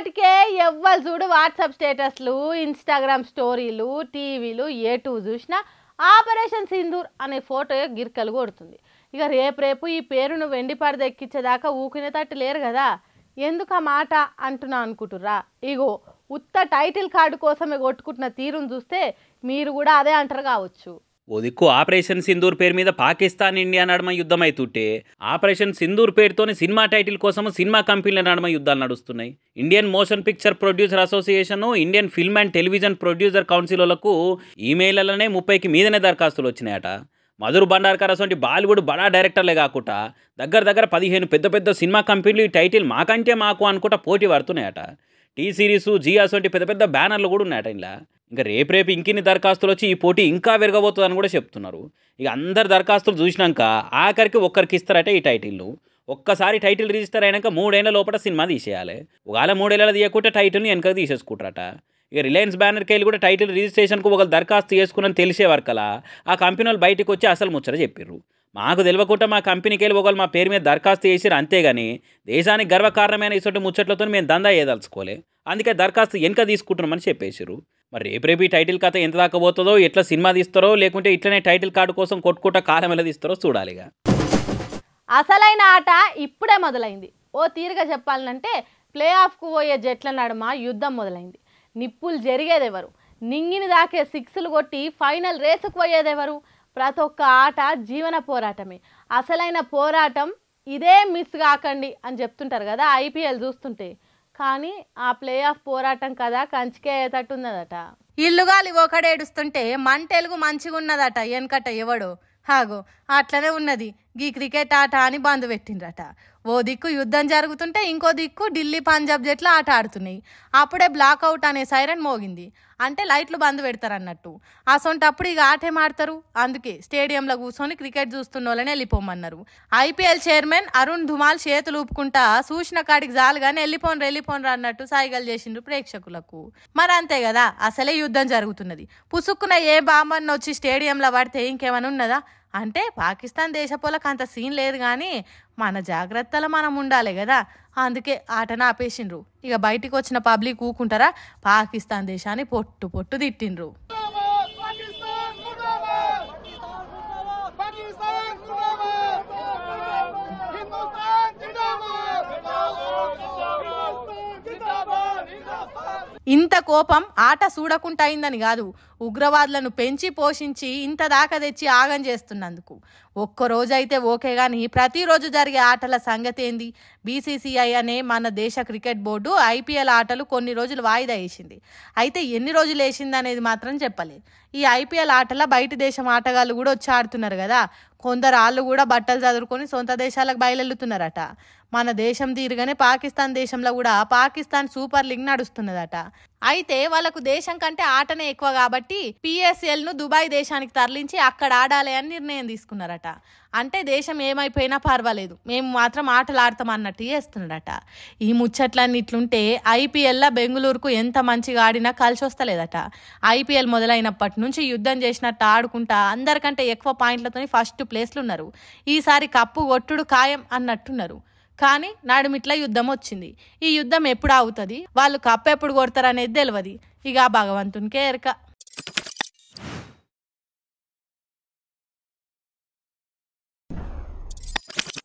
ఇప్పటికే ఎవ్వరు చూడు వాట్సాప్ స్టేటస్లు, ఇన్స్టాగ్రామ్ స్టోరీలు, టీవీలు ఏటూ చూసినా ఆపరేషన్ సింధూర్ అనే ఫోటో గిర్కలు కొడుతుంది. ఇక రేపు ఈ పేరును వెండి పరద ఎక్కించేదాకా ఊకునేటట్టు లేరు కదా. ఎందుకు ఆ మాట అంటున్నా అనుకుంటుర్రా? ఇగో ఉత్త టైటిల్ కార్డు కోసమే కొట్టుకుంటున్న తీరును చూస్తే మీరు కూడా అదే అంటారు కావచ్చు. ఓ దిక్కు ఆపరేషన్ సింధూర్ పేరు మీద పాకిస్తాన్ ఇండియా నడుమ యుద్ధం అవుతుంటే ఆపరేషన్ సింధూర్ పేరుతోని సినిమా టైటిల్ కోసం సినిమా కంపెనీల నడుమ యుద్ధాలు నడుస్తున్నాయి. Indian motion picture producer association, Indian film and television producer కౌన్సిల్లకు ఈమెయిల్లనే 30కి మీదనే దరఖాస్తులు వచ్చినాయట. మధుర్ భండార్కర్ అసొంటి బాలీవుడ్ బడా డైరెక్టర్లే కాకుండా దగ్గర 15 పెద్ద సినిమా కంపెనీలు ఈ టైటిల్ మాకంటే మాకు అనుకుంటా పోటీ పడుతున్నాయట. టీ సిరీస్, జీ అసొంటి పెద్ద బ్యానర్లు కూడా ఉన్నాయట. ఇలా ఇంకా రేపు ఇంకిన్ని దరఖాస్తులు వచ్చి ఈ పోటీ ఇంకా పెరగబోతుందని కూడా చెప్తున్నారు. ఇక అందరు దరఖాస్తులు చూసినాక ఆఖరికి ఒక్కరికి ఇస్తారట ఈ టైటిల్ను. ఒక్కసారి టైటిల్ రిజిస్టర్ అయినాక 3 ఏళ్ల లోపల సినిమా తీసేయాలి. ఒకవేళ 3 ఏళ్ళ తీయకుంటే టైటిల్ని వెనక తీసేసుకుంటారట. ఇక రిలయన్స్ బ్యానర్కి వెళ్ళి కూడా టైటిల్ రిజిస్ట్రేషన్కు ఒకరు దరఖాస్తు చేసుకుని తెలిసే వరకలా ఆ కంపెనీ వాళ్ళు బయటకు వచ్చి అసలు ముచ్చట చెప్పిర్రు. మాకు తెలియకుండా మా కంపెనీకి వెళ్ళి ఒకరు మా పేరు మీద దరఖాస్తు చేసిరు, అంతేగాని దేశానికి గర్వకారణమైన ఇటువంటి ముచ్చట్లతో మేము దందా ఏదలుచుకోలే, అందుకే దరఖాస్తు వెనక తీసుకుంటున్నామని చెప్పేసారు. మరి రేపు ఈ టైటిల్ కథ ఎంత దాకా పోతుందో, ఎట్లా సినిమా తీస్తారో, లేకుంటే ఇట్లనే టైటిల్ కార్డు కోసం కొట్టుకుంటా కాలం ఎలా తీస్తారో చూడాలిగా. అసలైన ఆట ఇప్పుడే మొదలైంది. ఓ తీరుగా చెప్పాలంటే ప్లే ఆఫ్కు పోయే జట్ల నడుమ యుద్ధం మొదలైంది. నిప్పులు జరిగేదెవరు, నింగిని దాకే 6లు కొట్టి ఫైనల్ రేసుకు పోయేదెవరు? ప్రతి ఒక్క ఆట జీవన పోరాటమే. అసలైన పోరాటం ఇదే, మిస్ కాకండి అని చెప్తుంటారు కదా ఐపీఎల్ చూస్తుంటే. కానీ ఆ ప్లే ఆఫ్ పోరాటం కదా కంచికే అయ్యేటట్టున్నదట. ఇల్లుగాలి ఒకడేడుస్తుంటే మంటెలుగు మంచిగా ఉన్నదట వెనకట ఎవడు. హాగో అట్లనే ఉన్నది గీ క్రికెట్ ఆట అని బంద్ పెట్టిండ్రట. ఓ దిక్కు యుద్ధం జరుగుతుంటే ఇంకో దిక్కు ఢిల్లీ పంజాబ్ జట్లు ఆట ఆడుతున్నాయి. అప్పుడే బ్లాక్అవుట్ అనే సైరన్ మోగింది. అంటే లైట్లు బంద్ పెడతారన్నట్టు. అసొంటప్పుడు ఇక ఆటేం ఆడతారు. అందుకే స్టేడియంలో కూర్చొని క్రికెట్ చూస్తున్న వాళ్ళని వెళ్ళిపోమన్నారు. ఐపీఎల్ చైర్మన్ అరుణ్ ధుమాల్ చేతులు ఊపుకుంటా చూసిన కాడికి జాలుగానే వెళ్ళిపోనరా అన్నట్టు సాయిగలు చేసిండ్రు ప్రేక్షకులకు. మరి అంతే కదా, అసలే యుద్ధం జరుగుతున్నది. పుసుక్కున ఏ బాంబన్న వచ్చి స్టేడియంలో పడితే ఇంకేమైనా ఉన్నదా? అంటే పాకిస్తాన్ దేశపోలకు అంత సీన్ లేదు, కానీ మన జాగ్రత్తలు మనం ఉండాలి కదా. అందుకే ఆటను ఆపేసిండ్రు. ఇక బయటికి వచ్చిన పబ్లిక్ ఊకుంటారా? పాకిస్తాన్ దేశాన్ని పొట్టు తిట్టిండ్రు. ఇంత కోపం ఆట చూడకుండా అయిందని కాదు, ఉగ్రవాదులను పెంచి పోషించి ఇంత దాకా తెచ్చి ఆగం చేస్తున్నందుకు. ఒక్కరోజైతే ఓకే, కానీ ప్రతిరోజు జరిగే ఆటల సంగతి ఏంది? బీసీసీఐ అనే మన దేశ క్రికెట్ బోర్డు ఐపీఎల్ ఆటలు కొన్ని రోజులు వాయిదా వేసింది. అయితే ఎన్ని రోజులు వేసింది అనేది మాత్రం చెప్పలేదు. ఈ ఐపీఎల్ ఆటల బయట దేశం ఆటగాళ్ళు కూడా వచ్చి ఆడుతున్నారు కదా. కొందరు వాళ్ళు కూడా బట్టలు చదువుకొని సొంత దేశాలకు బయలుదేరుతున్నారట. మన దేశం తీరుగానే పాకిస్తాన్ దేశంలో కూడా పాకిస్తాన్ సూపర్ లీగ్ నడుస్తున్నదట. అయితే వాళ్ళకు దేశం కంటే ఆటనే ఎక్కువ కాబట్టి పిఎస్ఎల్ ను దుబాయ్ దేశానికి తరలించి అక్కడ ఆడాలి అని నిర్ణయం తీసుకున్నారట. అంటే దేశం ఏమైపోయినా పర్వాలేదు, మేము మాత్రం ఆటలు ఆడతాం అన్నట్టు చేస్తున్నారట. ఈ ముచ్చట్లన్నీ ఇట్లుంటే ఐపీఎల్లో బెంగళూరుకు ఎంత మంచిగా ఆడినా కలిసి వస్తలేదట. ఐపీఎల్ మొదలైనప్పటి నుంచి యుద్ధం చేసినట్టు ఆడుకుంటా అందరికంటే ఎక్కువ పాయింట్లతో ఫస్ట్ ప్లేస్లు ఉన్నారు. ఈసారి కప్పు కొట్టుడు ఖాయం అన్నట్టున్నారు. కానీ నడుమిట్లా యుద్ధం వచ్చింది. ఈ యుద్ధం ఎప్పుడు ఆగుతుంది, వాళ్ళు కప్పు ఎప్పుడు కొడతారు అనేది తెలియదు. ఇక భగవంతునికే ఎరక.